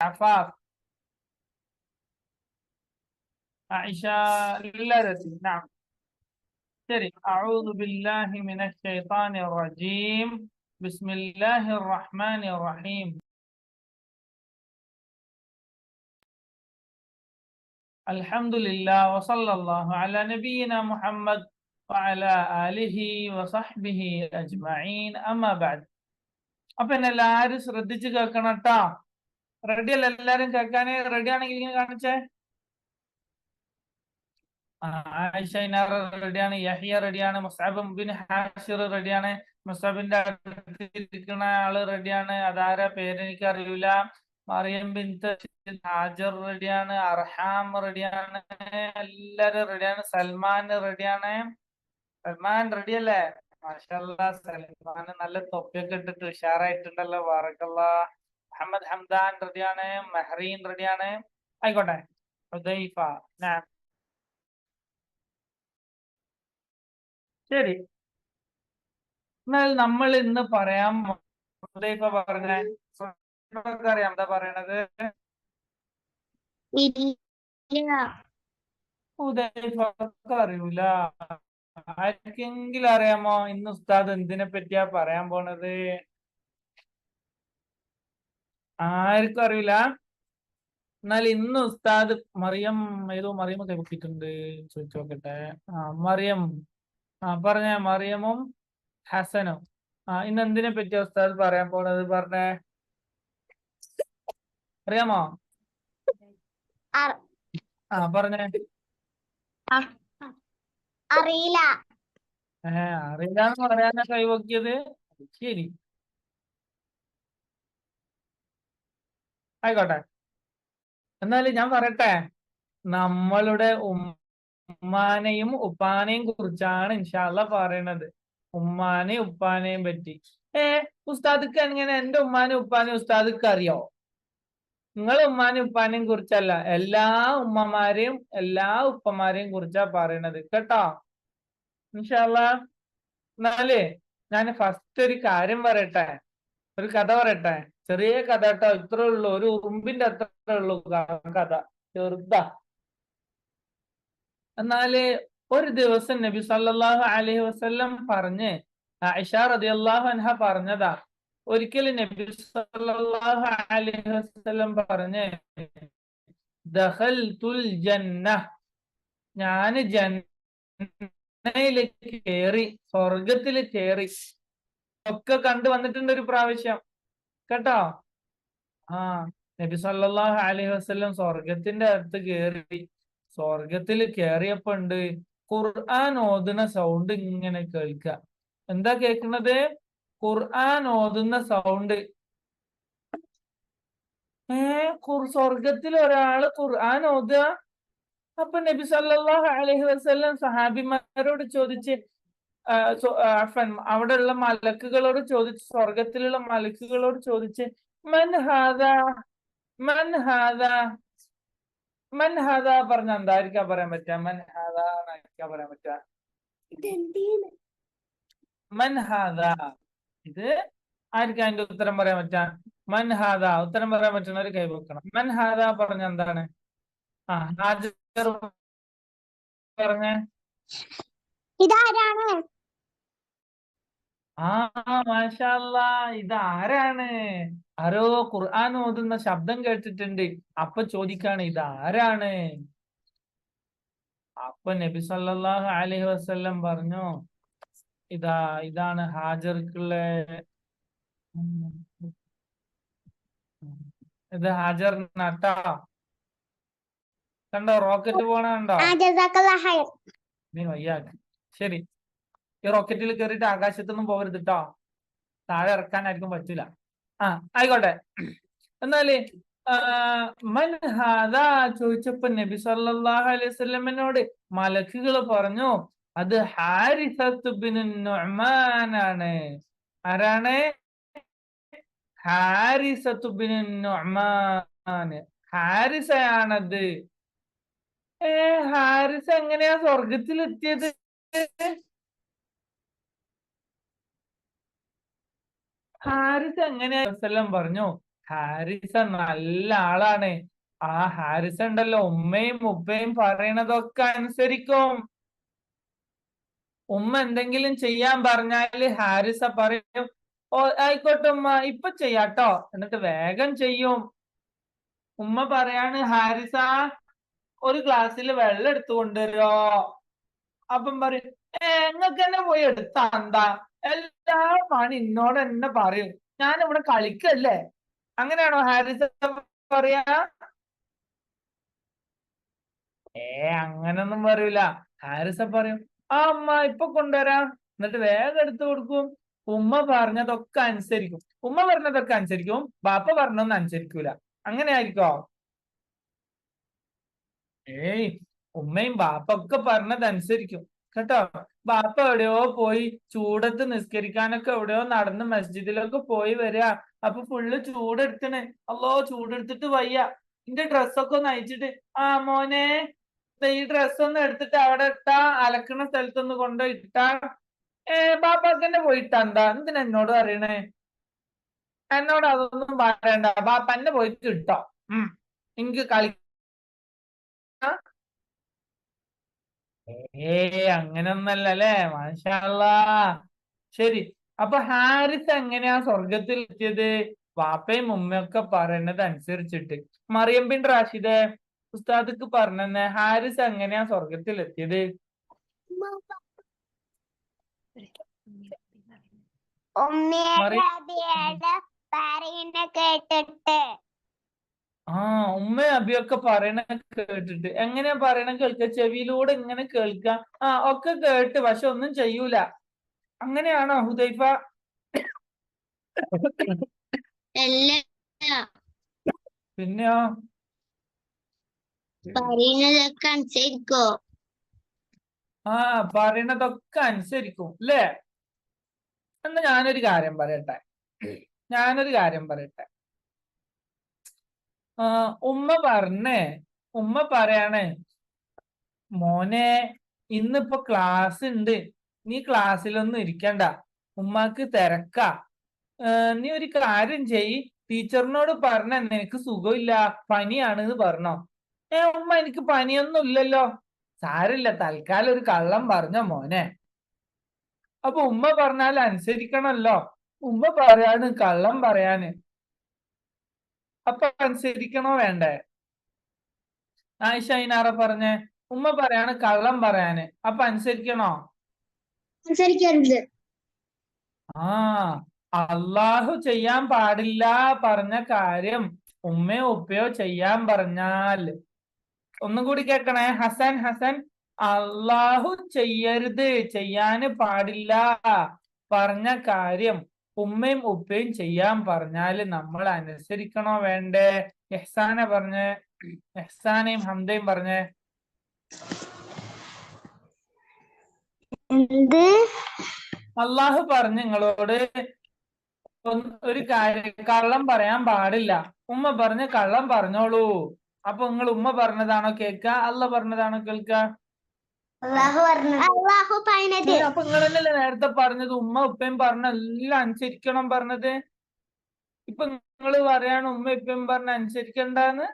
عفاف عائشة എല്ലാവരും نعم ശരി أعوذ بالله من الشيطان الرجيم بسم الله الرحمن الرحيم الحمد لله وصلى الله على نبينا محمد وعلى آله وصحبه أجمعين أما بعد അപ്പൊ എന്നെ എല്ലാരും ശ്രദ്ധിച്ച് കേൾക്കണം കേട്ടോ. റെഡിയല്ല? എല്ലാരും കേൾക്കാനേ റെഡി ആണെങ്കിൽ ഇങ്ങനെ കാണിച്ചേ. ആയിഷ ഇനാറ റെഡിയാണ്, യഹിയ റെഡിയാണ്, മുസ്അബ് ബിൻ ഹാഷിർ റെഡിയാണ്, മുസ്അബിന്റെ അടുത്തിരിക്കുന്ന ആള് റെഡിയാണ്. അതാര പേരെനിക്ക് അറിയില്ല. മറിയം ബിൻത്ത് ഹാജർ റെഡിയാണ്, അർഹാം റെഡിയാണ്, എല്ലാരും റെഡിയാണ്. സൽമാൻ റെഡിയാണ്. സൽമാൻ റെഡിയല്ലേ? മാഷാഅല്ലാ, സൽമാൻ നല്ല തൊപ്പിയൊക്കെ ഇട്ടിട്ട് ഉഷാറായിട്ടുണ്ടല്ലോ. ബാറക്കല്ലാഹ്. മുഹമ്മദ് ഹംദാൻ റെഡിയാണ്, മെഹ്റീൻ റെഡിയാണ്. ആയിക്കോട്ടെ. ഹുദൈഫ ശരി. എന്നാൽ നമ്മൾ ഇന്ന് പറയാൻ ഹുദൈഫ പറഞ്ഞ അറിയാം എന്താ പറയണത്? ഹുദൈഫക്ക് അറിയൂല. ആർക്കെങ്കിലും അറിയാമോ ഇന്ന് ഉസ്താദ് എന്തിനെ പറ്റിയാ പറയാൻ പോണത്? ആർക്കും അറിയില്ല. എന്നാൽ ഇന്ന് ഉസ്താദ് മറിയം ഏതോ മറിയം കൈപ്പൊക്കിയിട്ടുണ്ട്, ചോദിച്ചു നോക്കട്ടെ. മറിയം പറഞ്ഞ മറിയമും ഹസനും ഇന്ന് എന്തിനെ പറ്റിയാ ഉസ്താദ് പറയാൻ പോണത്? പറഞ്ഞേ, അറിയാമോ? പറഞ്ഞേ. അറിയില്ല. അറിയില്ലാന്ന് പറയാനാ കൈവക്കിയത്? ശരി, ആയിക്കോട്ടെ. എന്നാലും ഞാൻ പറയട്ടെ, നമ്മളുടെ ഉമ്മാനെയും ഉപ്പാനെയും കുറിച്ചാണ് ഇൻഷാ അല്ലാഹ് പറയണത്. ഉമ്മാനെയും ഉപ്പാനെയും പറ്റി. ഉസ്താദിക്ക് എങ്ങനെ എന്റെ ഉമ്മാനെയും ഉപ്പാനെയും ഉസ്താദിക്ക് അറിയോ? നിങ്ങളെ ഉമ്മാനെയും ഉപ്പാനെയും കുറിച്ചല്ല, എല്ലാ ഉമ്മമാരെയും എല്ലാ ഉപ്പമാരെയും കുറിച്ചാ പറയണത് കേട്ടോ, ഇൻഷാ അല്ലാഹ്. എന്നാലേ ഞാൻ ഫസ്റ്റ് ഒരു കാര്യം പറയട്ടെ, ഒരു കഥ പറയട്ടെ. ചെറിയ കഥ കേട്ടോ, ഇത്രേ ഉള്ളൂ, ഒരു ഉറുമ്പിന്റെ അത്രേ ഉള്ളൂ കഥ, ചെറുതാ. എന്നാല് ഒരു ദിവസം നബി സല്ലല്ലാഹു അലൈഹി വസല്ലം പറഞ്ഞ്, ആയിഷ റളിയല്ലാഹു അൻഹ പറഞ്ഞതാ. ഒരിക്കലും നബി സല്ലല്ലാഹു അലൈഹി വസല്ലം പറഞ്ഞ്, ദഖൽതുൽ ജന്ന, ഞാന് ജന്നയിലേക്ക് കേറി, സ്വർഗത്തില് കേറി ഒക്കെ കണ്ടു വന്നിട്ടുണ്ട് ഒരു പ്രാവശ്യം കേട്ടോ. നബി സല്ലല്ലാഹു അലൈഹി വസല്ലം സ്വർഗത്തിന്റെ അടുത്ത് കേറി. സ്വർഗത്തിൽ കേറിയപ്പോ ഉണ്ട് ഖുർആൻ ഓതുന്ന സൗണ്ട് ഇങ്ങനെ കേൾക്കുക. എന്താ കേൾക്കുന്നത്? ഖുർആൻ ഓതുന്ന സൗണ്ട്. സ്വർഗത്തിൽ ഒരാള് ഖുർആൻ ഓതുക. അപ്പൊ നബി സല്ലല്ലാഹു അലൈഹി വസല്ലം സഹാബിമാരോട് ചോദിച്ച്, അവിടെയുള്ള മലക്കുകളോട് ചോദിച്ച്, സ്വർഗത്തിലുള്ള മലക്കുകളോട് ചോദിച്ച്, മൻ ഹാദാ മൻ ഹാദാ മൻ ഹാദാ പറഞ്ഞ എന്തായിരിക്കാ പറയാൻ പറ്റുക? മൻ ഹാദാ എന്നായിരിക്കാ പറയാൻ പറ്റുക? മൻ ഹാദാ, ഇത് ആയിരിക്കും അതിന്റെ ഉത്തരം പറയാൻ പറ്റുക? മൻ ഹാദാ ഉത്തരം പറയാൻ പറ്റുന്ന ഒരു കൈ വെക്കണം. മൻ ഹാദാ പറഞ്ഞ എന്താണ്? ഹാജർ പറഞ്ഞേ. ഇതാരാണ്? മാഷാ അല്ലാഹ്, ഇതാരാണ്? ആരോ ഖുർആൻ ഓതുന്ന ശബ്ദം കേട്ടിട്ടുണ്ട്. അപ്പൊ ചോദിക്കാണ്, ഇതാരാണ്? അപ്പൊ നബി സല്ലല്ലാഹു അലൈഹി വസല്ലം പറഞ്ഞു, ഇതാണ് ഹാജർക്കുള്ള, ഇത് ഹാജർ നട്ടാ. കണ്ടോ റോക്കറ്റ് പോണ കണ്ടോ? ശരി, ഈ റോക്കറ്റിൽ കയറിയിട്ട് ആകാശത്തൊന്നും പോകരുത് കേട്ടോ, താഴെ ഇറക്കാനായിരിക്കും പറ്റൂല. ആയിക്കോട്ടെ. എന്നാല് മൻ ഹാദാ ചോദിച്ചപ്പോ നബി സല്ലല്ലാഹു അലൈഹി വസല്ലമയോട് മലക്കുകൾ പറഞ്ഞു, അത് ഹാരിസത്ത് ബിൻ നുഅ്മാൻ ആണ്. ആരാണ്? ഹാരിസത്ത് ബിൻ നുഅ്മാൻ, ഹാരിസയാണത്. ഹാരിസ എങ്ങനെയാ സ്വർഗത്തിലെത്തിയത്? ഹാരിസ് എങ്ങനെയാ? വസല്ലം പറഞ്ഞു, ഹാരിസ നല്ല ആളാണ്. ആ ഹാരിസ ഉണ്ടല്ലോ ഉമ്മയും ഉപ്പയും പറയണതൊക്കെ അനുസരിക്കും. ഉമ്മ എന്തെങ്കിലും ചെയ്യാൻ പറഞ്ഞാല് ഹാരിസ പറയും, ഓ ആയിക്കോട്ടെ ഉമ്മ ഇപ്പൊ ചെയ്യാട്ടോ, എന്നിട്ട് വേഗം ചെയ്യും. ഉമ്മ പറയാണ്, ഹാരിസ ഒരു ഗ്ലാസ്സിൽ വെള്ളം എടുത്തു കൊണ്ടുവരോ? അപ്പം പറയും, നിങ്ങൾക്ക് തന്നെ പോയി എടുത്താ എന്താ, എല്ലാ പണി എന്നോട് തന്നെ പറയും, ഞാനിവിടെ കളിക്കല്ലേ. അങ്ങനെയാണോ ഹാരിസ പറയാ? അങ്ങനൊന്നും പറയൂല. ഹാരിസ പറയും, ആ അമ്മ ഇപ്പൊ കൊണ്ടുവരാം, എന്നിട്ട് വേഗം എടുത്തു കൊടുക്കും. ഉമ്മ പറഞ്ഞതൊക്കെ അനുസരിക്കും. ഉമ്മ പറഞ്ഞതൊക്കെ അനുസരിക്കും, ബാപ്പ പറഞ്ഞൊന്നും അനുസരിക്കൂല. അങ്ങനെ ആയിരിക്കോ? ഏയ്, ഉമ്മയും ബാപ്പ ഒക്കെ പറഞ്ഞതനുസരിക്കും കേട്ടോ. ബാപ്പ എവിടെയോ പോയി ചൂടത്ത് നിസ്കരിക്കാനൊക്കെ എവിടെയോ നടന്ന് മസ്ജിദിലൊക്കെ പോയി വരിക. അപ്പൊ ഫുള്ള് ചൂടെടുത്തണ്. അല്ലോ ചൂടെടുത്തിട്ട് വയ്യ, എന്റെ ഡ്രസ്സൊക്കെ ഒന്ന് അയച്ചിട്ട്, ആ മോനെ ഈ ഡ്രസ്സ് ഒന്ന് എടുത്തിട്ട് അവിടെ ഇട്ടാ, അലക്കണ സ്ഥലത്തൊന്ന് കൊണ്ടുപോയി ഇട്ടാ. ബാപ്പാക്ക് തന്നെ പോയിട്ടാ എന്താ, എന്തിനാ എന്നോട് പറയണേ? എന്നോട് അതൊന്നും പറയണ്ട, ബാപ്പ എന്നെ പോയിട്ട് ഇട്ടോ. എനിക്ക് കളി അങ്ങനൊന്നല്ലേ. മാഷാ അല്ലാ. ശരി, അപ്പൊ ഹാരിസ് എങ്ങനെയാ സ്വർഗത്തിൽ എത്തിയത്? വാപ്പയും ഉമ്മയൊക്കെ പറയുന്നത് അനുസരിച്ചിട്ട്. മറിയം ബിൻ റാഷിദെ, ഉസ്താദക്ക് പറഞ്ഞെന്നെ, ഹാരിസ് എങ്ങനെയാ സ്വർഗത്തിൽ എത്തിയത്? ഉമ്മയും അബിയൊക്കെ പറയണ കേട്ടിട്ട്. എങ്ങനെയാ പറയണ കേൾക്ക? ചെവിയിലൂടെ ഇങ്ങനെ കേൾക്ക, ഒക്കെ കേട്ട്, പക്ഷെ ഒന്നും ചെയ്യൂല. അങ്ങനെയാണോ ഹുദൈഫ? പിന്നെയോ? പറയുന്നതൊക്കെ അനുസരിക്കോ? പറയണതൊക്കെ അനുസരിക്കും അല്ലേ? എന്നാ ഞാനൊരു കാര്യം പറയട്ടെ. ഉമ്മ പറയാണ്, മോനെ ഇന്നിപ്പോ ക്ലാസ് ഉണ്ട്, നീ ക്ലാസ്സിലൊന്നും ഇരിക്കണ്ട, ഉമ്മാക്ക് തിരക്കാ. നീ ഒരു കാര്യം ചെയ്, ടീച്ചറിനോട് പറഞ്ഞ നിനക്ക് സുഖമില്ല, പനിയാണ് എന്ന് പറഞ്ഞോ. ഉമ്മ എനിക്ക് പനിയൊന്നും ഇല്ലല്ലോ. സാരില്ല, തൽക്കാലം ഒരു കള്ളം പറഞ്ഞോ മോനെ. അപ്പൊ ഉമ്മ പറഞ്ഞാൽ അനുസരിക്കണല്ലോ. ഉമ്മ പറയാണ് കള്ളം പറയാന്, അപ്പൊ അനുസരിക്കണോ വേണ്ടേ? ആയിഷ ഇനാറ പറഞ്ഞേ, ഉമ്മ പറയാണ് കള്ളം പറയാന്, അപ്പൊ അനുസരിക്കണോ? അനുസരിക്കരുത്. അള്ളാഹു ചെയ്യാൻ പാടില്ല പറഞ്ഞ കാര്യം ഉമ്മയോ ഉപ്പയോ ചെയ്യാൻ പറഞ്ഞാൽ, ഒന്നും കൂടി കേൾക്കണേ. ഹസൻ, അള്ളാഹു ചെയ്യരുത്, ചെയ്യാന് പാടില്ല പറഞ്ഞ കാര്യം ഉമ്മയും ഉപ്പയും ചെയ്യാൻ പറഞ്ഞാല് നമ്മൾ അനുസരിക്കണോ വേണ്ടേ? എഹ്സാനയും ഹംദയും പറഞ്ഞേ. എന്ത്? അള്ളാഹു പറഞ്ഞു നിങ്ങളോട് ഒരു കാര്യം, കള്ളം പറയാൻ പാടില്ല. ഉമ്മ പറഞ്ഞ് കള്ളം പറഞ്ഞോളൂ. അപ്പൊ നിങ്ങൾ ഉമ്മ പറഞ്ഞതാണോ കേൾക്ക, അള്ള പറഞ്ഞതാണോ കേൾക്ക? അപ്പൊ നിങ്ങൾ തന്നെയല്ലേ നേരത്തെ പറഞ്ഞത് ഉമ്മ ഉപ്പയും പറഞ്ഞ എല്ലാം അനുസരിക്കണം പറഞ്ഞത്? ഇപ്പൊ നിങ്ങൾ പറയാണ് ഉമ്മ ഉപ്പയും പറഞ്ഞ അനുസരിക്കണ്ടെന്ന്.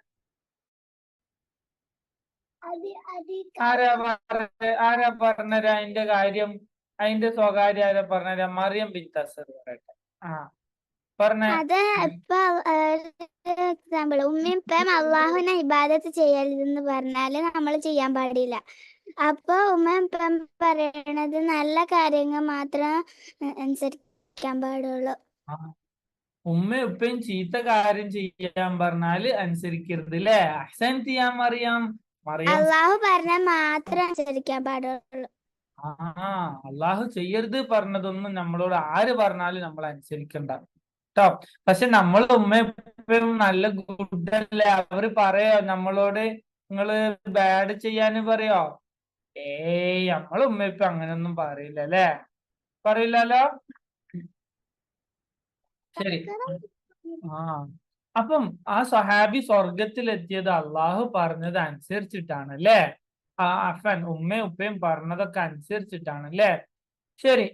ആരാ പറഞ്ഞത് അതിന്റെ കാര്യം? അതിന്റെ സ്വകാര്യം ആരാ പറഞ്ഞത്? മറിയം ബിൻത്ത് അസ്സദ് പറയട്ടെ. പറഞ്ഞേ. അത് ഇപ്പൊ എക്സാമ്പിൾ, ഉമ്മയും ഉപ്പയും അള്ളാഹുവിനെ ഇബാദത്ത് ചെയ്യരുതെന്ന് പറഞ്ഞാല് നമ്മൾ ചെയ്യാൻ പാടില്ല. അപ്പൊ ഉമ്മയും ഉപ്പയും പറയണത് നല്ല കാര്യങ്ങൾ മാത്രം അനുസരിക്കാൻ പാടുള്ളൂ. ഉമ്മയും ഉപ്പയും ചീത്ത കാര്യം ചെയ്യാൻ പറഞ്ഞാല് അനുസരിക്കരുത് അല്ലേ? അഹ്സൻ ചെയ്യാൻ മറിയാം. അള്ളാഹു പറഞ്ഞാൽ മാത്രം അനുസരിക്കാൻ പാടുള്ളൂ. അള്ളാഹു ചെയ്യരുത് പറഞ്ഞതൊന്നും നമ്മളോട് ആര് പറഞ്ഞാലും നമ്മൾ അനുസരിക്കണ്ട കേട്ടോ. പക്ഷെ നമ്മൾ ഉമ്മയും നല്ല ഗുഡല്ലേ, അവര് പറയോ നമ്മളോട് നിങ്ങള് ബാഡ് ചെയ്യാന് പറയോ? നമ്മൾ ഉമ്മയിപ്പ അങ്ങനൊന്നും പറയില്ല അല്ലേ? പറയില്ലല്ലോ. ശരി. അപ്പം ആ സഹാബി സ്വർഗത്തിലെത്തിയത് അള്ളാഹു പറഞ്ഞത് അനുസരിച്ചിട്ടാണ് അല്ലേ? ഉമ്മയും ഉപ്പയും പറഞ്ഞതൊക്കെ അനുസരിച്ചിട്ടാണ് അല്ലേ? ശരി,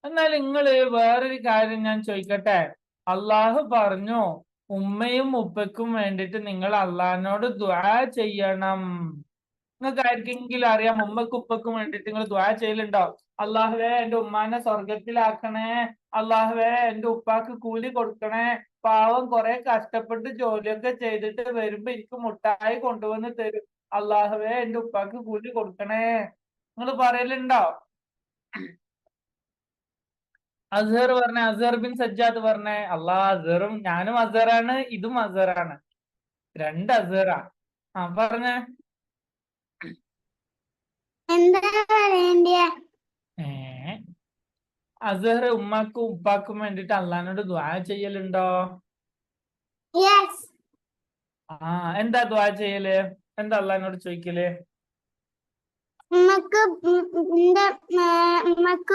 എന്നാൽ നിങ്ങള് വേറൊരു കാര്യം ഞാൻ ചോദിക്കട്ടെ. അള്ളാഹു പറഞ്ഞു ഉമ്മയും ഉപ്പയ്ക്കും വേണ്ടിയിട്ട് നിങ്ങൾ അള്ളാഹിനോട് ദുആ ചെയ്യണം. നിങ്ങൾക്ക് ആർക്കെങ്കിലും അറിയാം ഉമ്മക്കും ഉപ്പക്കും വേണ്ടിയിട്ട് നിങ്ങൾ ദുആ ചെയ്യലുണ്ടോ? അള്ളാഹുവേ എന്റെ ഉമ്മാനെ സ്വർഗത്തിലാക്കണേ, അള്ളാഹുവേ എന്റെ ഉപ്പാക്ക് കൂലി കൊടുക്കണേ, പാവം കുറെ കഷ്ടപ്പെട്ട് ജോലിയൊക്കെ ചെയ്തിട്ട് വരുമ്പോ എനിക്ക് മുട്ടായി കൊണ്ടുവന്ന് തരും, അള്ളാഹുവേ എന്റെ ഉപ്പാക്ക് കൂലി കൊടുക്കണേ, നിങ്ങൾ പറയലുണ്ടോ? അസ്ഹർ പറഞ്ഞ, അസ്ഹർ ബിൻ സജ്ജാദ് പറഞ്ഞേ. അസ്ഹറും ഞാനും അസ്ഹറാണ്, ഇതും അസ്ഹറാണ്, രണ്ട് അസ്ഹറാ. പറഞ്ഞേ. എന്താ പറയണ്ടേ? അസ്ഹർ ഉമ്മാക്കും ഉപ്പാക്കും വേണ്ടിട്ട് അള്ളഹാനോട് ദുആ ചെയ്യലുണ്ടോ? യെസ്. എന്താ ദുആ ചെയ്യല്? എന്താ അള്ളഹാനോട് ചോദിക്കല്? ഉമ്മക്ക്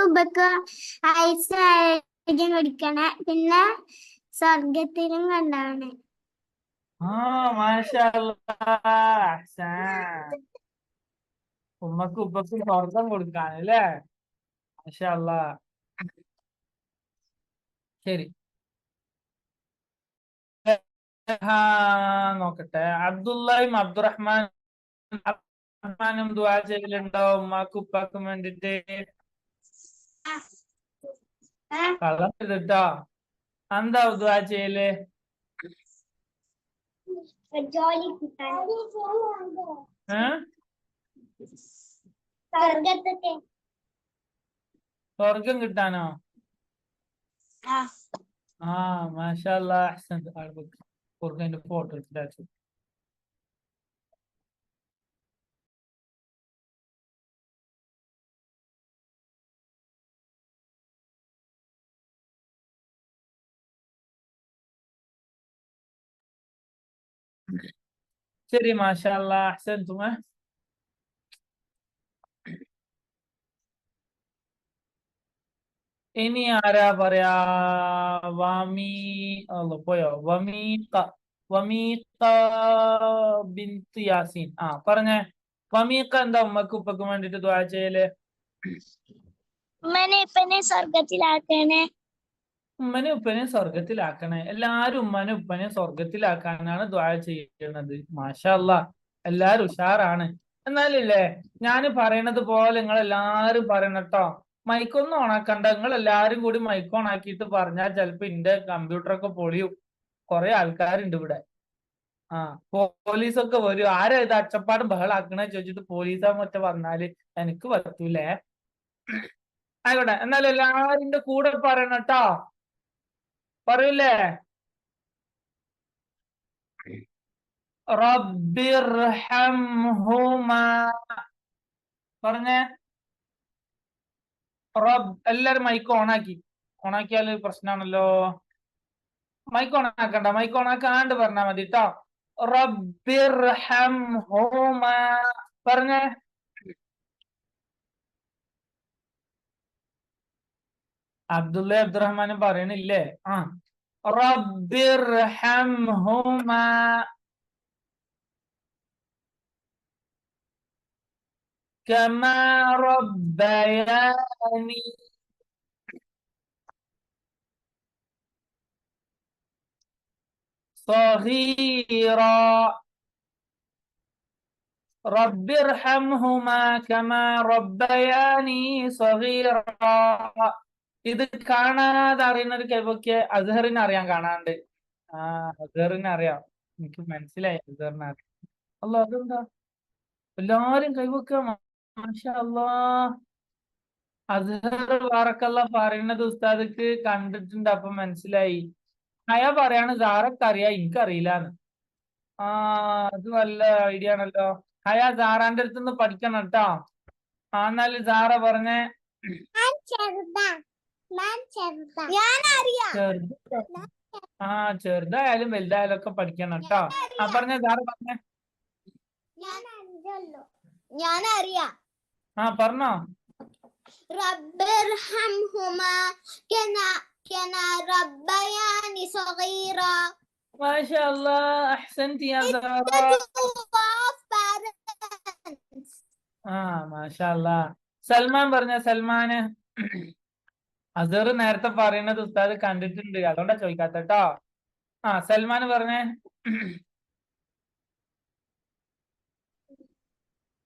ഉപ്പക്ക് ആയുസ്സും കൊടുക്കണേ, പിന്നെ സ്വർഗത്തിലും കൊണ്ടാവണേ. മാഷാ അല്ലാഹ്, അഹ്സൻ. ഉമ്മക്കും ഉപ്പക്കും സ്വർഗം കൊടുക്കാണ് അല്ലേ? മാഷാ അല്ലാഹ്. ശരി, നോക്കട്ടെ. അബ്ദുള്ളയും അബ്ദുറഹ്മാനും ദുആ ചെയ്യലുണ്ടോ ഉമ്മാക്കും ഉപ്പാക്കും വേണ്ടിട്ട്? കള്ളം കേട്ടോ. എന്താ ദുആ ചെയ്യല്? സ്വർഗം കിട്ടാനോ? മാഷാ അല്ലാഹ്, അഹ്സൻ. സ്വർഗത്തിന്റെ ഫോട്ടോ എടുത്തിട്ട്. ശരി, മാഷാ അല്ലാഹ്, അഹ്സൻ. ഇനി ആരാ പറയാ? പോയോ? വമീഖ ബിൻത് യാസീൻ. പറഞ്ഞേ. വമീഖ എന്താ ഉമ്മക്കും ഉപ്പക്കും വേണ്ടിട്ട് ദുആ ചെയ്യല്? ഉമ്മനെ ഉപ്പനെ സ്വർഗത്തിലാക്കണേ. ഉമ്മനെ ഉപ്പനെ സ്വർഗത്തിലാക്കണേ. എല്ലാരും ഉമ്മനെ ഉപ്പനെ സ്വർഗത്തിലാക്കാനാണ് ദുആ ചെയ്യുന്നത്. മാഷാ അല്ലാഹ്, എല്ലാരും ഉഷാറാണ്. എന്നാലില്ലേ, ഞാൻ പറയണത് പോലെ നിങ്ങൾ എല്ലാരും പറയണട്ടോ. മൈക്കൊന്നും ഓണാക്കണ്ട, നിങ്ങൾ എല്ലാരും കൂടി മൈക്ക് ഓൺ ആക്കിയിട്ട് പറഞ്ഞാൽ ചിലപ്പോ എന്റെ കമ്പ്യൂട്ടറൊക്കെ പൊളിയും. കുറെ ആൾക്കാരുണ്ട് ഇവിടെ. പോലീസൊക്കെ വരും. ആരാ ഇത് അച്ചപ്പാടും ബഹളാക്കണേ ചോദിച്ചിട്ട് പോലീസാ മറ്റേ വന്നാല് എനിക്ക് പറ്റൂലേ. ആയിക്കോട്ടെ, എന്നാലും എല്ലാരും കൂടെ പറയണട്ടോ. പറയൂലേ? റബ്ബിർഹംഹുമാ. പറഞ്ഞേ. എല്ലാരും മൈക്ക് ഓണാക്കിയാല് പ്രശ്നമാണല്ലോ. മൈക്ക് ഓണാക്കണ്ട, മൈക്ക് ഓണാക്കാണ്ട് പറഞ്ഞാ മതി കേട്ടോ. റബ്ബിർഹംഹുമാ. പറഞ്ഞേ. അബ്ദുറഹ്മാനും പറയണില്ലേ? റബ്ബിർഹംഹുമാ കമാ റബ്ബയാനി صغيرا. റബ്ബിർഹംഹുമാ കമാ റബ്ബയാനി സഗീറാ. ഇത് കാണാതെ അറിയുന്ന ഒരു കൈവൊക്കെ അസ്ഹറിന് അറിയാൻ. കാണാണ്ട് അസ്ഹറിന് അറിയാം. എനിക്ക് മനസ്സിലായി അസ്ഹറിന് അറിയാം. അല്ല, അതെന്താ എല്ലാരും കൈവക്കുക? മാഷാ അല്ലാഹ്. അസ്ഹർ ബാറക്കല്ലാഹ് പറയുന്നത് ഉസ്താദിക്ക് കണ്ടിട്ടുണ്ട്, അപ്പൊ മനസ്സിലായി. ഹയ പറയാണ് സാറൊക്കെ അറിയാം എനിക്കറിയില്ലാന്ന്. അത് നല്ല ഐഡിയ ആണല്ലോ. ഹയ സാറാന്റെ അടുത്തുനിന്ന് പഠിക്കണം കേട്ടോ. എന്നാല് സാറ പറഞ്ഞേ. ചെറുതായാലും വലുതായാലും ഒക്കെ പഠിക്കണം കേട്ടോ. പറഞ്ഞേ സാറ പറഞ്ഞേ. ഞാനറിയാം. പറഞ്ഞോ. റബ്ബിർഹംഹുമാ കമാ റബ്ബയാനി സഗീറാ. മാഷാ അല്ലാഹ്, അഹ്സൻതി യാ സാറ. മാഷാ അല്ലാഹ്. സൽമാൻ പറഞ്ഞ. സൽമാന്. അസ്ഹർ നേരത്തെ പറയുന്നത് ഉസ്താദ് കണ്ടിട്ടുണ്ട്, അതുകൊണ്ടാ ചോദിക്കാത്ത കേട്ടോ. സൽമാൻ പറഞ്ഞേ.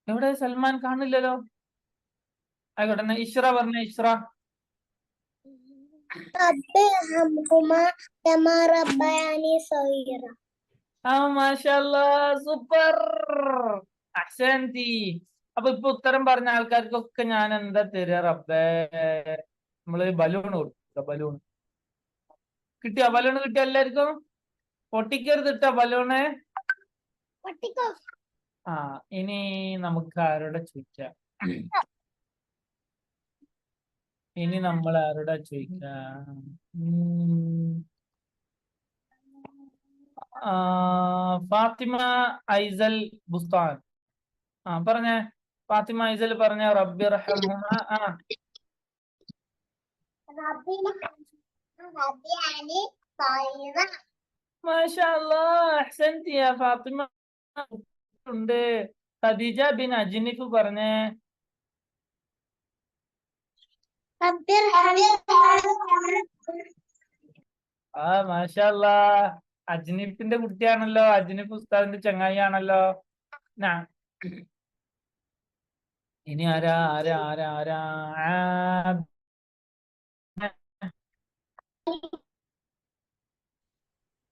എവിടെ സൽമാൻ? കാണില്ലല്ലോ. ആയിക്കോട്ടെ, എന്നാ ഇഷ്റ പറഞ്ഞേ. ഇഷ്റ. സൂപ്പർ, അഹ്സൻതി. അപ്പൊ ഇപ്പൊ ഉത്തരം പറഞ്ഞ ആൾക്കാർക്കൊക്കെ ഞാൻ എന്താ തരിക റബ്ബേ? നമ്മള് ബലൂൺ കൊടുക്കുക. ബലൂൺ കിട്ടിയോ? ബലൂൺ കിട്ടിയോ എല്ലാവർക്കും? പൊട്ടിക്കരുത് ഇട്ടോ ബലൂണ്. ഇനി നമുക്ക് ആരോടെ ചോദിക്കാം? ഇനി നമ്മൾ ആരോടാ ചോദിക്കാം? ഫാത്തിമ ഐസൽ ബുസ്താൻ. പറഞ്ഞേ ഫാത്തിമ ഐസൽ പറഞ്ഞ റബ്ബി റഹ്മുഹ. മാഷാ അല്ലാഹ്, അഹ്സൻതി യാ ഫാത്തിമ. ഉണ്ട്. ഖദീജ ബിൻ അജ്നിഫ് പറഞ്ഞേ മാഷാ അല്ലാഹ്, അജ്നിഫിന്റെ കുട്ടിയാണല്ലോ. അജ്നിഫ് ഉസ്താദിന്റെ ചങ്ങായി ആണല്ലോ. ഇനി ആരാ ആരാ ആരാ ആരാ?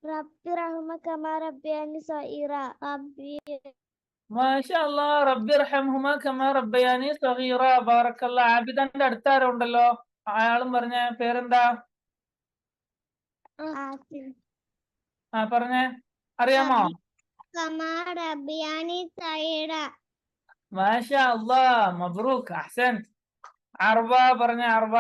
റബ്ബി റഹ്മ കമാ റബ്ബിയാനി സഗീറ. മാഷാ അല്ലാഹ്, റബ്ബി റഹ്മഹുമാ കമാ റബ്ബയാനി സഗീറ. ബാറക്കല്ലാഹ്. ആബിദന്റെ അടുത്ത ആരോ ഉണ്ടല്ലോ, അയാളും പറഞ്ഞ പേരെന്താ? പറഞ്ഞേ, അറിയാമോ? കമാ റബ്ബിയാനി സഗീറ. മാഷാ അല്ലാഹ്, മബ്രൂക്ക്, അഹ്സൻ. അർവ പറഞ്ഞ അർവ.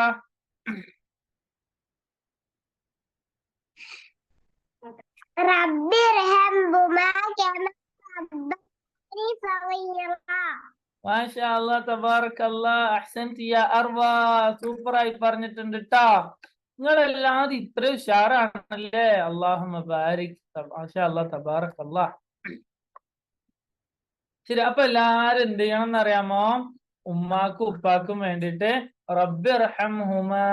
റബ്ബി റഹ്മഹുമാ കമാ റബ്ബയാനി സഗീറ. മാഷാ അല്ലാഹ്, തബാറക്കല്ലാഹ്, അഹ്സൻതി യാ അർവ. സൂപ്പറായി പറഞ്ഞിട്ടുണ്ട് ട്ടോ. നിങ്ങളെല്ലാതും ഇത്രയും ഉഷാറാണല്ലേ. അല്ലാഹുമ്മ ബാരിക്. മാഷാ അല്ലാഹ്, തബാറക്കല്ലാഹ്. ശരി, അപ്പൊ എല്ലാരും എന്ത് ചെയ്യണം എന്നറിയാമോ? ഉമ്മാക്കും ഉപ്പാക്കും വേണ്ടിട്ട് റബ്ബി റഹ്മഹുമാ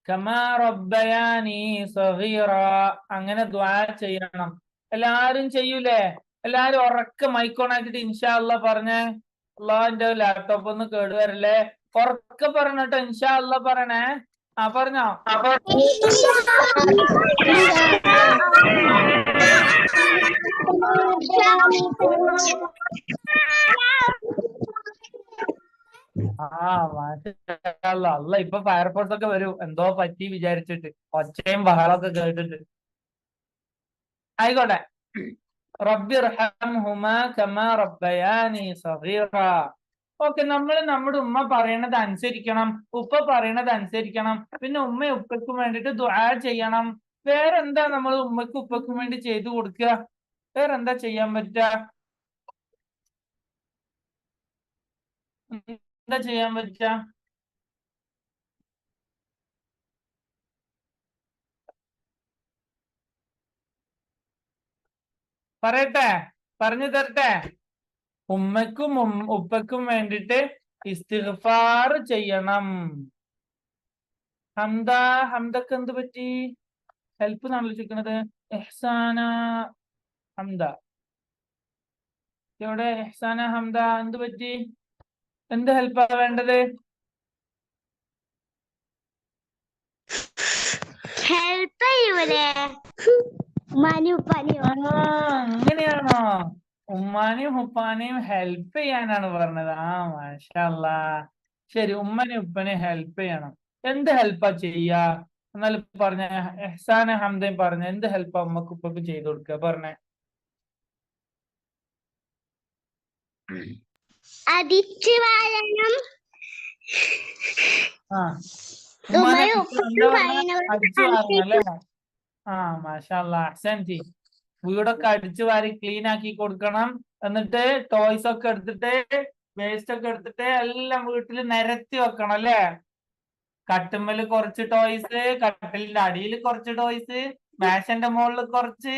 കമാ റബ്ബയാനി സഗീറ അങ്ങനെ ദുആ ചെയ്യണം. എല്ലാരും ചെയ്യൂലേ? എല്ലാരും ഉറക്കെ മൈക്ക് ഓൺ ആക്കിയിട്ട് ഇൻഷാ അല്ലാഹ് പറഞ്ഞേ. അള്ളാന്റെ ലാപ്ടോപ്പ് ഒന്ന് കേടുവരല്ലേ. ഉറക്കെ പറഞ്ഞിട്ടോ ഇൻഷാ അല്ലാഹ് പറയണേ. പറഞ്ഞോ. അല്ല, ഇപ്പൊ ഫയർഫോഴ്സ് ഒക്കെ വരും, എന്തോ പറ്റി വിചാരിച്ചിട്ട്, ഒച്ചയും ബഹളമൊക്കെ കേട്ടിട്ട്. ആയിക്കോട്ടെ. റബ്ബി റഹ്മഹുമാ കമാ റബ്ബയാനി സഗീറ. ഓക്കെ, നമ്മൾ നമ്മുടെ ഉമ്മ പറയണത് അനുസരിക്കണം, ഉപ്പ പറയണത് അനുസരിക്കണം. പിന്നെ ഉമ്മയും ഉപ്പയ്ക്കും വേണ്ടിട്ട് ദുആ ചെയ്യണം. വേറെന്താ നമ്മൾ ഉമ്മയ്ക്കും ഉപ്പയ്ക്കും വേണ്ടി ചെയ്തു കൊടുക്കുക? വേറെന്താ ചെയ്യാൻ പറ്റുക? എന്താ ചെയ്യാൻ പറ്റുക? പറയട്ടെ, പറഞ്ഞു തരട്ടെ? ഉമ്മയ്ക്കും ഉപ്പയ്ക്കും വേണ്ടിട്ട് ഇസ്തിഗ്ഫാർ ചെയ്യണം. ഹംദക്ക് എന്ത് പറ്റി? ഹെൽപ്പ് എന്നാണ് ചോദിക്കുന്നത്. എഹ്സാന ഹംദ എവിടെ? എഹ്സാന ഹംദ എന്ത് പറ്റി? എന്ത് ഹെൽപ്പാ വേണ്ടത്? ഹെൽപ്പ് ചെയ്യൂലേ? അങ്ങനെയാണോ? ഉമ്മാനെയും ഉപ്പാനെയും ഹെൽപ്പ് ചെയ്യാനാണ് പറഞ്ഞത്. മാഷാ അല്ലാഹ്. ശരി, ഉമ്മനെയും ഉപ്പനെയും ഹെൽപ്പ് ചെയ്യണം. എന്ത് ഹെൽപ്പാ ചെയ്യാ? എന്നാൽ പറഞ്ഞ എഹ്സാന ഹംദയും പറഞ്ഞ എന്ത് ഹെൽപ്പാ ഉമ്മക്ക് ഉപ്പക്ക് ചെയ്തു കൊടുക്കുക? പറഞ്ഞേ. അടിച്ചു വാരണം. ഉമ്മാനെ അടിച്ചു വാരണം അല്ലേ? മാഷാ അല്ലാഹ്, അഹ്സൻതി. വീടൊക്കെ അടിച്ചു വാരി ക്ലീൻ ആക്കി കൊടുക്കണം. എന്നിട്ട് ടോയ്സ് ഒക്കെ എടുത്തിട്ട്, വേസ്റ്റ് ഒക്കെ എടുത്തിട്ട് എല്ലാം വീട്ടിൽ നിരത്തി വെക്കണം അല്ലേ? കട്ടുമ്മല് കുറച്ച് ടോയ്സ്, കട്ടിലിന്റെ അടിയിൽ കുറച്ച് ടോയ്സ്, മേശന്റെ മുകളിൽ കുറച്ച്.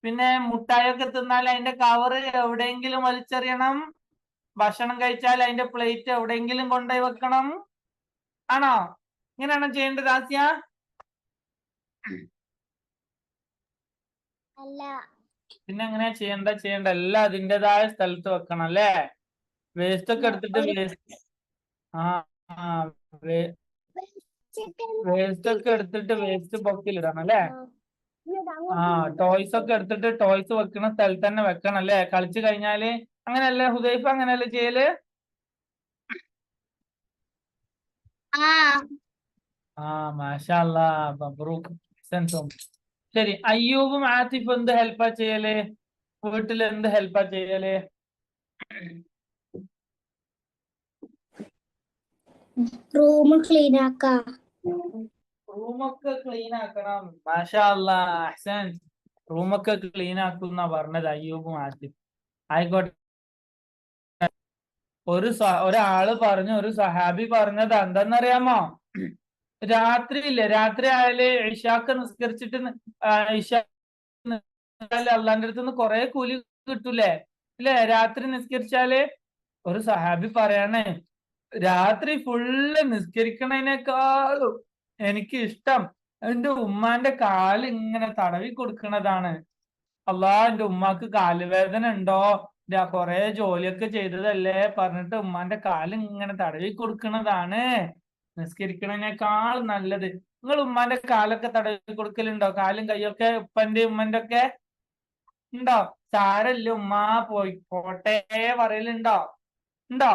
പിന്നെ മുട്ടായൊക്കെ തിന്നാൽ അതിന്റെ കവറ് എവിടെയെങ്കിലും വലിച്ചെറിയണം. ഭക്ഷണം കഴിച്ചാൽ അതിന്റെ പ്ലേറ്റ് എവിടെയെങ്കിലും കൊണ്ടുപോയി വെക്കണം. ആണോ? ഇങ്ങനെയാണോ ചെയ്യേണ്ടത് ആസിയ? അല്ല. പിന്നെ എങ്ങനെയാ ചെയ്യണ്ട എല്ലാം അതിൻ്റെതായ സ്ഥലത്ത് വെക്കണം അല്ലേ? വേസ്റ്റ് ഒക്കെ എടുത്തിട്ട് വേസ്റ്റ് വേസ്റ്റ് ഒക്കെ എടുത്തിട്ട് വേസ്റ്റ് ബോക്സിൽ ഇടണം അല്ലേ? ടോയ്സ് ഒക്കെ എടുത്തിട്ട് ടോയ്സ് വെക്കുന്ന സ്ഥലത്ത് തന്നെ വെക്കണം അല്ലേ? കളിച്ചു കഴിഞ്ഞാല് അങ്ങനെയല്ലേ ഹുദൈഫ? അങ്ങനെയല്ലേ ചെയ്യല്? മാഷാ അല്ലാ, മബ്രൂക്ക്. ശരി, അയ്യൂബും ആസിഫും എന്ത് ഹെൽപ്പാ ചെയ്യല്? വീട്ടിൽ എന്ത് ഹെൽപ്പാ ചെയ്യല്? റൂം ക്ലീൻ ആക്കാ. റൂമൊക്കെ ക്ലീൻ ആക്കണം. മാഷാ അല്ലാ, അഹ്സൻ. റൂമൊക്കെ ക്ലീൻ ആക്കുന്ന പറഞ്ഞത് അയ്യൂബും ആസിഫ്. ആയിക്കോട്ടെ. ഒരാള് പറഞ്ഞു, ഒരു സഹാബി പറഞ്ഞത് എന്താന്നറിയാമോ? രാത്രി ഇല്ലേ, രാത്രി ആയാല് ഇശാക്ക് നിസ്കരിച്ചിട്ട് അള്ളാന്റെ അടുത്ത് നിന്ന് കുറെ കൂലി കിട്ടൂലേ? ഇല്ലേ? രാത്രി നിസ്കരിച്ചാല് ഒരു സഹാബി പറയണേ, രാത്രി ഫുള്ള് നിസ്കരിക്കണതിനേക്കാളും എനിക്ക് ഇഷ്ടം എന്റെ ഉമ്മാന്റെ കാല് ഇങ്ങനെ തടവി കൊടുക്കണതാണ്. എന്റെ ഉമ്മാക്ക് കാലുവേദന ഉണ്ടോ? കൊറേ ജോലിയൊക്കെ ചെയ്തതല്ലേ പറഞ്ഞിട്ട് ഉമ്മാന്റെ കാല് ഇങ്ങനെ തടവി കൊടുക്കണതാണ് നിസ്കരിക്കണതിനേക്കാൾ നല്ലത്. നിങ്ങൾ ഉമ്മാന്റെ കാലൊക്കെ തടവി കൊടുക്കലുണ്ടോ? കാലും കൈയൊക്കെ ഉപ്പന്റെ ഉമ്മന്റെ ഒക്കെ ഉണ്ടോ? സാരല്ല ഉമ്മ പോട്ടെ പറയലുണ്ടോ? ഉണ്ടോ?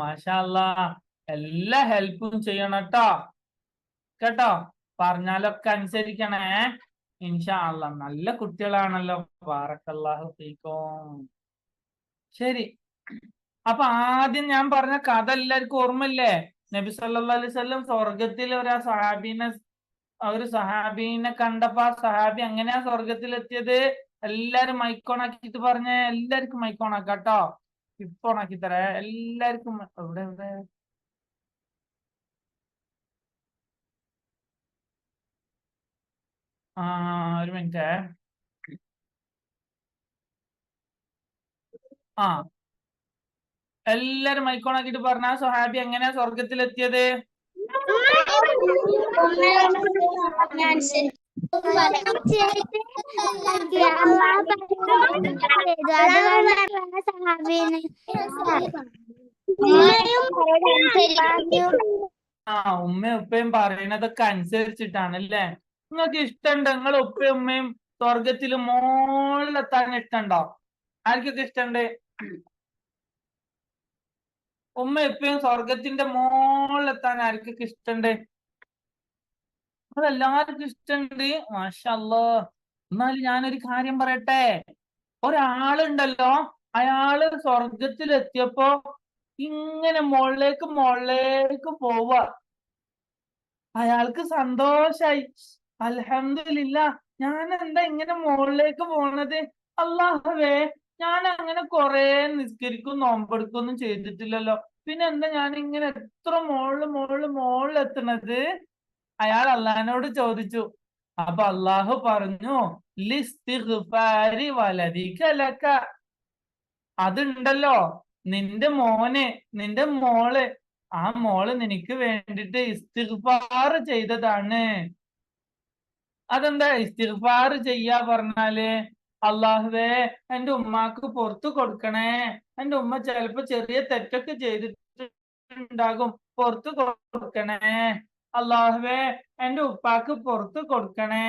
മാഷാ അല്ലാ, എല്ലാ ഹെൽപ്പും ചെയ്യണം കേട്ടോ. പറഞ്ഞാലൊക്കെ അനുസരിക്കണേ ഇൻഷാ അല്ലാ. നല്ല കുട്ടികളാണല്ലോ, ബാറക്കല്ലാഹു ഫീക്കും. ശരി, അപ്പൊ ആദ്യം ഞാൻ പറഞ്ഞ കഥ എല്ലാവർക്കും ഓർമ്മയില്ലേ? നബി സല്ലല്ലാഹു അലൈഹി വസല്ലം സ്വർഗത്തിൽ ഒരു സഹാബീനെ കണ്ടപ്പോ ആ സഹാബി എങ്ങനെയാ സ്വർഗത്തിലെത്തിയത്? എല്ലാരും മൈക്കോൺ ആക്കിയിട്ട് പറഞ്ഞേ. എല്ലാവർക്കും മൈക്കോൺ ആക്കാട്ടോ. ഇപ്പൊ ഓണാക്കി തരാ എല്ലാവർക്കും. എവിടെ ഒരു മിനിറ്റ്. എല്ലാരും മൈക്കോൺ ആക്കിയിട്ട് പറഞ്ഞ സഹാബി എങ്ങനെയാ സ്വർഗത്തിലെത്തിയത്? ഉമ്മയും ഉപ്പയും പറയുന്നതൊക്കെ അനുസരിച്ചിട്ടാണ് അല്ലേ? നിങ്ങൾക്ക് ഇഷ്ടമുണ്ടോ? നിങ്ങൾ ഉപ്പയും ഉമ്മയും സ്വർഗത്തിൽ മോളിലെത്താൻ ഇഷ്ടമുണ്ടോ? ആർക്കൊക്കെ ഇഷ്ടമുണ്ട്? ഉമ്മ എപ്പോഴും സ്വർഗത്തിന്റെ മോളിലെത്താൻ ആർക്കൊക്കെ ഇഷ്ടമുണ്ട്? അതെല്ലാവർക്കും ഇഷ്ടമുണ്ട്. മാഷാ അല്ലാ. എന്നാൽ ഞാനൊരു കാര്യം പറയട്ടെ. ഒരാളുണ്ടല്ലോ, അയാള് സ്വർഗത്തിലെത്തിയപ്പോ ഇങ്ങനെ മുകളിലേക്ക് പോവുക. അയാൾക്ക് സന്തോഷായി. അൽഹംദുലില്ലാ, ഞാൻ എന്താ ഇങ്ങനെ മുകളിലേക്ക് പോണത്? അല്ലാഹുവേ, ഞാൻ അങ്ങനെ കൊറേ നിസ്കരിക്കും നോമ്പെടുക്കൊന്നും ചെയ്തിട്ടില്ലല്ലോ, പിന്നെ എന്താ ഞാൻ ഇങ്ങനെ എത്ര മുകളിലെത്തണത്? അയാൾ അള്ളാഹിനോട് ചോദിച്ചു. അപ്പൊ അള്ളാഹു പറഞ്ഞു, ലിസ്തിഗ്ഫാരി വലദിക ലക. അതുണ്ടല്ലോ, നിന്റെ മോള്, ആ മോള് നിനക്ക് വേണ്ടിട്ട് ഇസ്തിഗ്ഫാർ ചെയ്തതാണ്. അതെന്താ ഇസ്തിഗ്ഫാർ ചെയ്യാ പറഞ്ഞാല്? അള്ളാഹുവേ, എന്റെ ഉമ്മാക്ക് പുറത്തു കൊടുക്കണേ. എന്റെ ഉമ്മ ചിലപ്പോ ചെറിയ തെറ്റൊക്കെ ചെയ്തിട്ടുണ്ടാകും, പുറത്തു കൊടുക്കണേ. അള്ളാഹുവേ, എന്റെ ഉപ്പാക്ക് പുറത്തു കൊടുക്കണേ.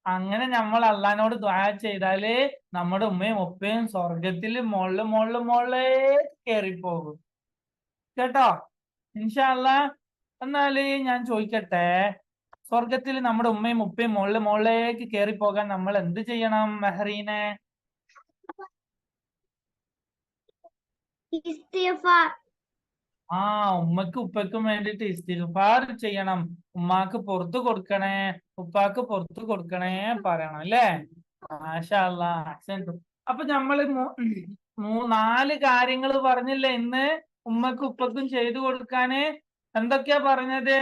അങ്ങനെ നമ്മൾ അള്ളഹാനോട് ദുആ ചെയ്താല് നമ്മുടെ ഉമ്മയും ഉപ്പയും സ്വർഗത്തിൽ മുകളിലേക്ക് കയറിപ്പോകും കേട്ടോ, ഇൻഷാ അല്ലാ. എന്നാല് ഞാൻ ചോദിക്കട്ടെ, സ്വർഗത്തിൽ നമ്മുടെ ഉമ്മയും ഉപ്പയും മുകളിലേക്ക് കയറിപ്പോകാൻ നമ്മൾ എന്ത് ചെയ്യണം മെഹറീനെ? ഉമ്മക്കും ഉപ്പക്കും വേണ്ടിട്ട് ഇസ്തിഗ്ഫാർ ചെയ്യണം. ഉമ്മാക്ക് പുറത്തു കൊടുക്കണേ, ഉപ്പാക്ക് പുറത്തു കൊടുക്കണേ പറയണം അല്ലേ? മാഷാ അല്ലാ, അഹ്സൻതും. അപ്പൊ നമ്മള് 4 കാര്യങ്ങൾ പറഞ്ഞില്ലേ ഇന്ന് ഉമ്മക്കും ഉപ്പക്കും ചെയ്തു കൊടുക്കാന്? എന്തൊക്കെയാ പറഞ്ഞത്?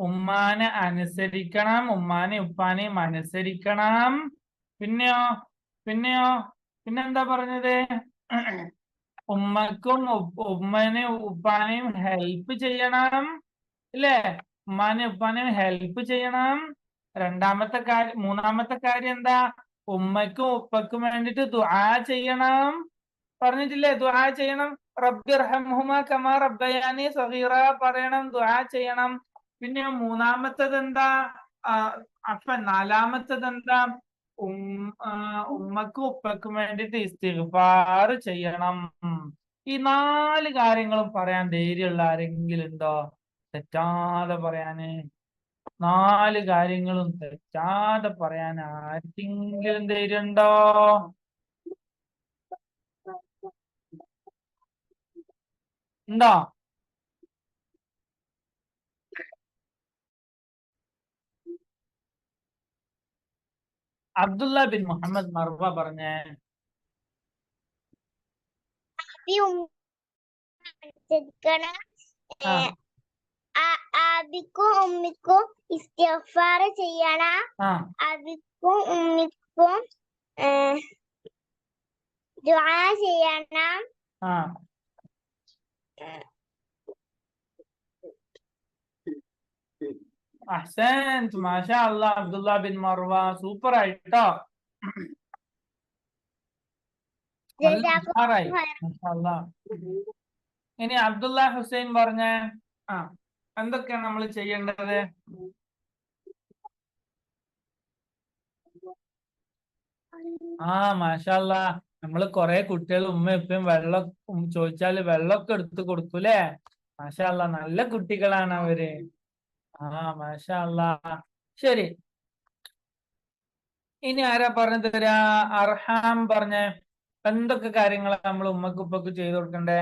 ഉമ്മാനെ അനുസരിക്കണം, ഉമ്മാനെ ഉപ്പാനെയും അനുസരിക്കണം. പിന്നെയോ പിന്നെന്താ പറഞ്ഞത്? ഉമ്മക്കും ഉമ്മനെയും ഉപ്പാനെയും ഹെൽപ്പ് ചെയ്യണം, ഇല്ലേ? ഉമ്മാനെയും ഉപ്പാനെയും ഹെൽപ്പ് ചെയ്യണം. മൂന്നാമത്തെ കാര്യം എന്താ? ഉമ്മക്കും ഉപ്പക്കും വേണ്ടിട്ട് ദുആ ചെയ്യണം. പറഞ്ഞിട്ടില്ലേ? ദുആ ചെയ്യണം. റബ്ബിർഹംഹുമാ കമാ റബ്ബയാനി സഗീറ പറയണം, ദുആ ചെയ്യണം. പിന്നെ മൂന്നാമത്തത് എന്താ? നാലാമത്തത് എന്താ? ഉമ്മക്കും ഉപ്പക്കും വേണ്ടിട്ട് ഇസ്തിഗ്ഫാർ ചെയ്യണം. ഈ 4 കാര്യങ്ങളും പറയാൻ ധൈര്യമുള്ള ആരെങ്കിലും ഉണ്ടോ? തെറ്റാതെ പറയാന് 4 കാര്യങ്ങളും തെറ്റാതെ പറയാൻ ആർക്കെങ്കിലും ധൈര്യമുണ്ടോ? ഉണ്ടോ? അബ്ദുള്ള ബിൻ മുഹമ്മദ് മർവ പറഞ്ഞേ. ആ ആദിക്കും ഉമ്മിക്കും ഇസ്തിഗ്ഫാർ ചെയ്യണം. ആ ആദിക്കും ഉമ്മിക്കും ദുആ ചെയ്യണം. ആ അഹ്സൻത്, മാഷാ അല്ലാ അബ്ദുള്ള ബിൻ മർവ, സൂപ്പർ ആയിട്ടോ. നല്ല ഉഷാറായി, മാഷാ അല്ലാ. ഇനി അബ്ദുള്ള ഹുസൈൻ പറഞ്ഞേ. ആ എന്തൊക്കെയാണ് നമ്മൾ ചെയ്യേണ്ടത്? മാഷാ അല്ലാ, നമ്മള് കൊറേ കുട്ടികൾ ഉമ്മ ഇപ്പം വെള്ളം ചോദിച്ചാല് വെള്ളമൊക്കെ എടുത്തു കൊടുക്കൂലേ? മാഷാ അല്ലാ, നല്ല കുട്ടികളാണ് അവര്. മാഷാ അല്ലാ. ശരി, ഇനി ആരാ പറഞ്ഞു തരാ? അർഹാം പറഞ്ഞേ. എന്തൊക്കെ കാര്യങ്ങളാണ് നമ്മൾ ഉമ്മക്ക് ഉപ്പക്ക് ചെയ്തു കൊടുക്കണ്ടേ?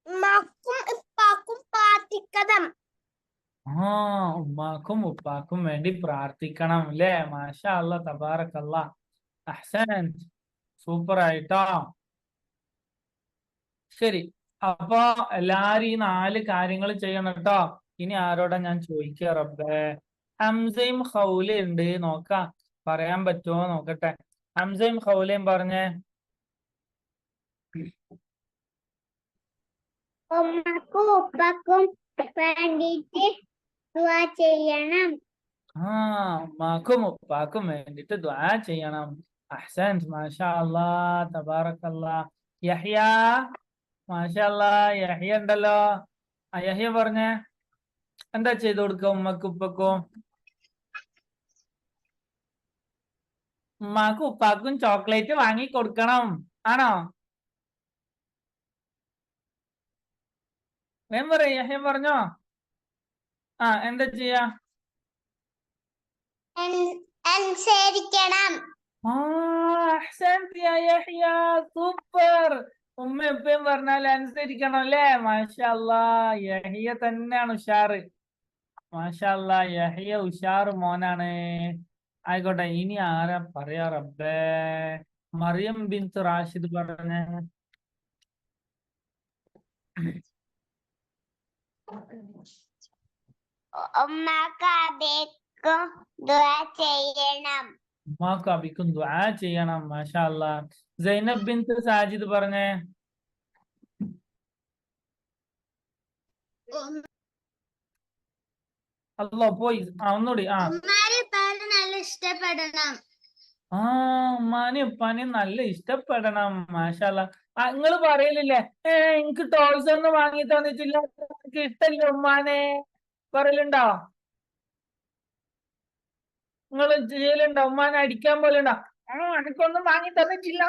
ഉമ്മാക്കും ഉപ്പാക്കും പ്രാർത്ഥിക്കണം. ഉമ്മാക്കും ഉപ്പാക്കും വേണ്ടി പ്രാർത്ഥിക്കണം അല്ലേ? മാഷാ അല്ലാ, തബാറക്കല്ലാ, അഹ്സൻ, സൂപ്പർ ആയിട്ടോ. ശരി, അപ്പൊ എല്ലാരും ഈ 4 കാര്യങ്ങൾ ചെയ്യണം കേട്ടോ. ഇനി ആരോടാ ഞാൻ ചോദിക്കുക റബ്ബേ? ഹംസയും ഖൗലയും ഉണ്ട്, നോക്കാം പറയാൻ പറ്റുമോ നോക്കട്ടെ. ഹംസയും ഖൗലയും പറഞ്ഞേ. ഉമ്മക്കും ഉപ്പക്കും വേണ്ടിട്ട് ദുആ ചെയ്യണം. ഉമ്മാക്കും ഉപ്പാക്കും വേണ്ടിട്ട് ദുആ ചെയ്യണം. അഹ്സൻ, മാഷാ അല്ലാ, തബാറക്കല്ലാ. യഹ്യ, മാഷാ അല്ലാ, യഹ്യ ഉണ്ടല്ലോ. യഹ്യ പറഞ്ഞേ, എന്താ ചെയ്തു കൊടുക്ക ഉമ്മക്കും ഉപ്പക്കും? ഉമ്മാക്കും ഉപ്പാക്കും ചോക്ലേറ്റ് വാങ്ങി കൊടുക്കണം, ആണോ? വേം പറ, യഹ്യ പറഞ്ഞോ. എന്താ ചെയ്യാ? അനുസരിക്കണം. സൂപ്പർ. ഉമ്മ എപ്പയും പറഞ്ഞാൽ അനുസരിക്കണം അല്ലേ? മാഷാ അല്ലാ, യഹ്യ തന്നെയാണ് ഉഷാറ്. മാഷാ അല്ലാ, യഹ്യ ഉഷാറ് മോനാണ്. ആയിക്കോട്ടെ, ഇനി ആരാ പറയാ റബ്ബേ? മറിയം ബിൻത്ത് റാഷിദ് പറഞ്ഞ. ഉമ്മാക്ക് അബിക്കും ദുആ ചെയ്യണം. ഉമ്മാക്കും അബിക്കും ദുആ ചെയ്യണം, മാഷാ അല്ലാ. സൈനബ് ബിൻത്ത് സാജിദ് പറഞ്ഞേ. അല്ലോ പോയി, ഒന്നുകൂടി. നല്ല ഇഷ്ടപ്പെടണം. ഉമ്മാനെയും ഉപ്പാനെയും നല്ല ഇഷ്ടപ്പെടണം, മാഷാ അല്ലാ. നിങ്ങള് പറയലില്ലേ, എനിക്ക് ടോയ്സ് ഒന്നും വാങ്ങി തന്നിട്ടില്ല, എനിക്ക് ഇഷ്ടല്ല ഉമ്മാനെ പറയലുണ്ടോ? നിങ്ങൾ ചെയ്യലുണ്ടോ? ഉമ്മാനെ അടിക്കാൻ പോലുണ്ടോ? എനിക്കൊന്നും വാങ്ങി തന്നിട്ടില്ല,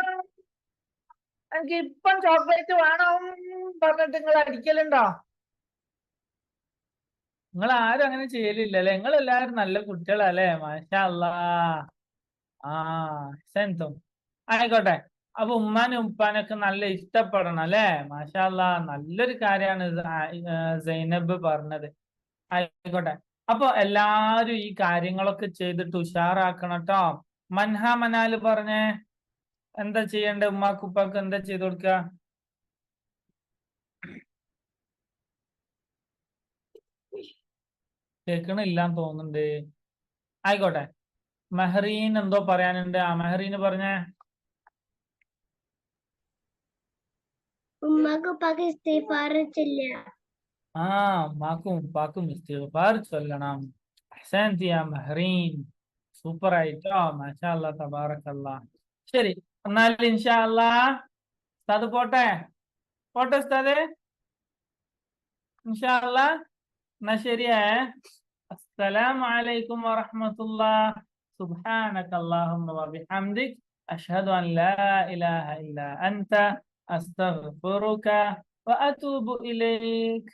എനിക്ക് ഇപ്പം ചോക്ലേറ്റ് വേണം പറഞ്ഞിട്ട് നിങ്ങൾ അടിക്കലുണ്ടോ? നിങ്ങൾ ആരും അങ്ങനെ ചെയ്യലില്ല അല്ലെ? നിങ്ങൾ എല്ലാവരും നല്ല കുട്ടികളല്ലേ? മാഷാ അല്ലാ. സെൻതും ആയിക്കോട്ടെ. അപ്പൊ ഉമ്മാനും ഉപ്പാനൊക്കെ നല്ല ഇഷ്ടപ്പെടണം അല്ലേ? മാഷാ അല്ലാ, നല്ലൊരു കാര്യമാണ് സൈനബ് പറഞ്ഞത്. ആയിക്കോട്ടെ, അപ്പൊ എല്ലാരും ഈ കാര്യങ്ങളൊക്കെ ചെയ്തിട്ട് ഉഷാറാക്കണം കേട്ടോ. മൻഹ മനാല് പറഞ്ഞേ, എന്താ ചെയ്യണ്ടേ? ഉമ്മാക്ക് ഉപ്പാക്ക് എന്താ ചെയ്ത് കൊടുക്ക? കേൾക്കണില്ലാന്ന് തോന്നുന്നുണ്ട്. ആയിക്കോട്ടെ, മെഹ്റീൻ എന്തോ പറയാനുണ്ട്. ആ മെഹ്റീന് പറഞ്ഞേ. ഉമ്മക്ക് ഉപ്പാക്ക് ഇസ്തിഗ്ഫാർ ചെല്ലുക. ആ, ഉമ്മാക്കും ഉപ്പാക്കും ഇസ്തിഗ്ഫാർ ചൊല്ലണം. അഹ്സൻതി യാ മെഹ്റീൻ. സൂപ്പർ ആയിട്ടോ, മാഷാ അല്ലാ, തബാറക്കല്ലാ. ശരി, എന്നാൽ ഇൻഷാ അല്ലാ ഉസ്താദ് പോട്ടെ. പോട്ടെ ഉസ്താദ്, ഇൻഷാ അല്ലാ. എന്നാ ശരിയേ. അസ്സലാമു അലൈക്കും വറഹ്മത്തുള്ളാഹി. സുബ്ഹാനക അല്ലാഹുമ്മ വബിഹംദിക് അഷ്ഹദു അൻ ലാ ഇലാഹ ഇല്ലാ അൻത അസ്തഗ്ഫിറുക വഅതൂബു ഇലൈക്.